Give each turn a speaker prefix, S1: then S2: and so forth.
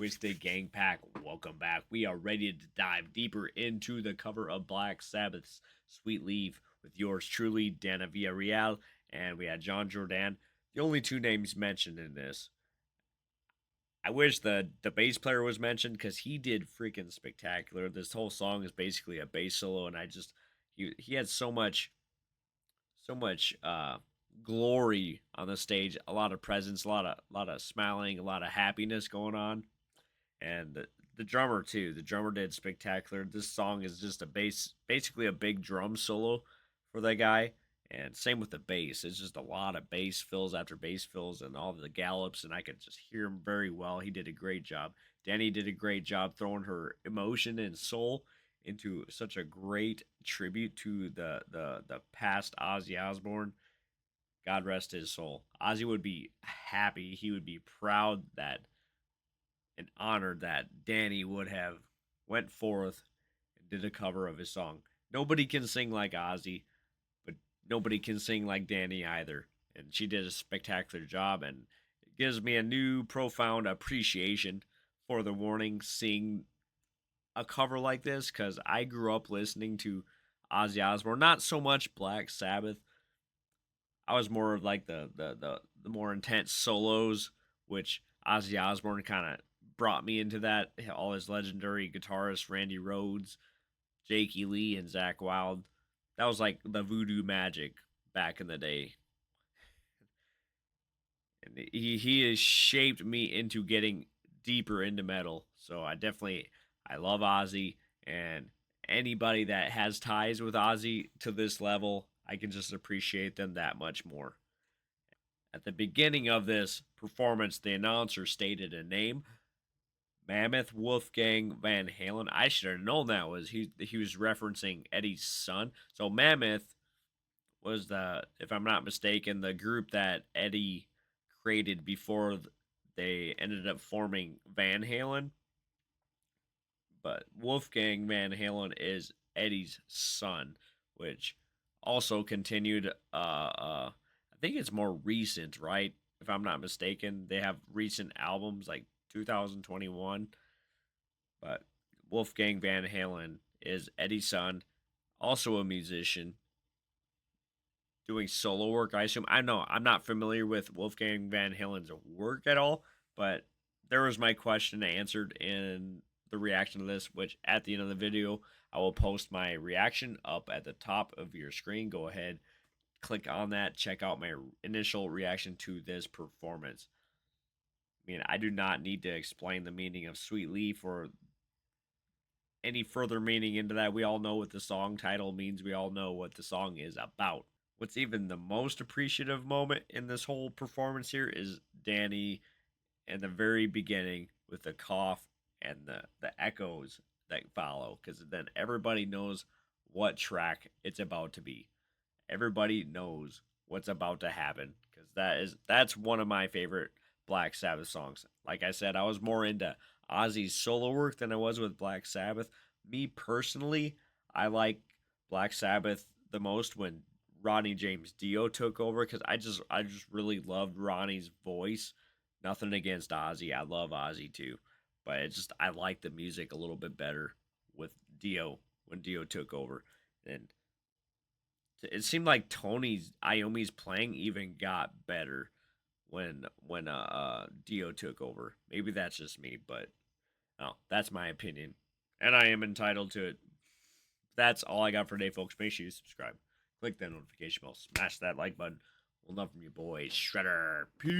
S1: Twisted Gang Pack, welcome back. We are ready to dive deeper into the cover of Black Sabbath's Sweet Leaf with yours truly, Dana Villareal, and we had John Jordan. The only two names mentioned in this. I wish the bass player was mentioned because he did freaking spectacular. This whole song is basically a bass solo, and he had so much glory on the stage, a lot of presence, a lot of smiling, a lot of happiness going on, and the drummer too. The drummer did spectacular. This song is just basically a big drum solo for that guy, and same with the bass. It's just a lot of bass fills after bass fills, and all the gallops, and I could just hear him very well. He did a great job. Dani did a great job throwing her emotion and soul into such a great tribute to the past Ozzy Osbourne. God rest his soul. Ozzy would be happy. He would be proud that and honored that Dani would have went forth and did a cover of his song. Nobody can sing like Ozzy, but nobody can sing like Dani either. And she did a spectacular job, and it gives me a new profound appreciation for the Warning seeing a cover like this because I grew up listening to Ozzy Osbourne, not so much Black Sabbath. I was more of like the more intense solos, which Ozzy Osbourne kind of brought me into that. All his legendary guitarists, Randy Rhoads, Jakey Lee, and Zach Wild. That was like the voodoo magic back in the day. And he has shaped me into getting deeper into metal. So I love Ozzy, and anybody that has ties with Ozzy to this level, I can just appreciate them that much more. At the beginning of this performance, the announcer stated a name, Mammoth Wolfgang Van Halen. I should have known that was he was referencing Eddie's son. So Mammoth was if I'm not mistaken, the group that Eddie created before they ended up forming Van Halen. But Wolfgang Van Halen is Eddie's son, which also continued. I think it's more recent, right? If I'm not mistaken, they have recent albums like 2021. But Wolfgang Van Halen is Eddie's son, also a musician, doing solo work. I assume. I know I'm not familiar with Wolfgang Van Halen's work at all, but there was my question answered in the reaction to this, which at the end of the video, I will post my reaction up at the top of your screen. Go ahead, click on that, check out my initial reaction to this performance. I mean, I do not need to explain the meaning of Sweet Leaf or any further meaning into that. We all know what the song title means, we all know what the song is about. What's even the most appreciative moment in this whole performance here is Dani in the very beginning with the cough and the echoes that follow, because then everybody knows what track it's about to be. Everybody knows what's about to happen, because that's one of my favorite Black Sabbath songs. Like I said, I was more into Ozzy's solo work than I was with Black Sabbath. Me personally, I like Black Sabbath the most when Ronnie James Dio took over, because I just really loved Ronnie's voice. Nothing against Ozzy. I love Ozzy too. But it's just I like the music a little bit better with Dio when Dio took over. And it seemed like Tony's Iommi's playing even got better when Dio took over. Maybe that's just me, but oh, that's my opinion. And I am entitled to it. That's all I got for today, folks. Make sure you subscribe. Click that notification bell. Smash that like button. We'll love from you boys. Shredder. Peace.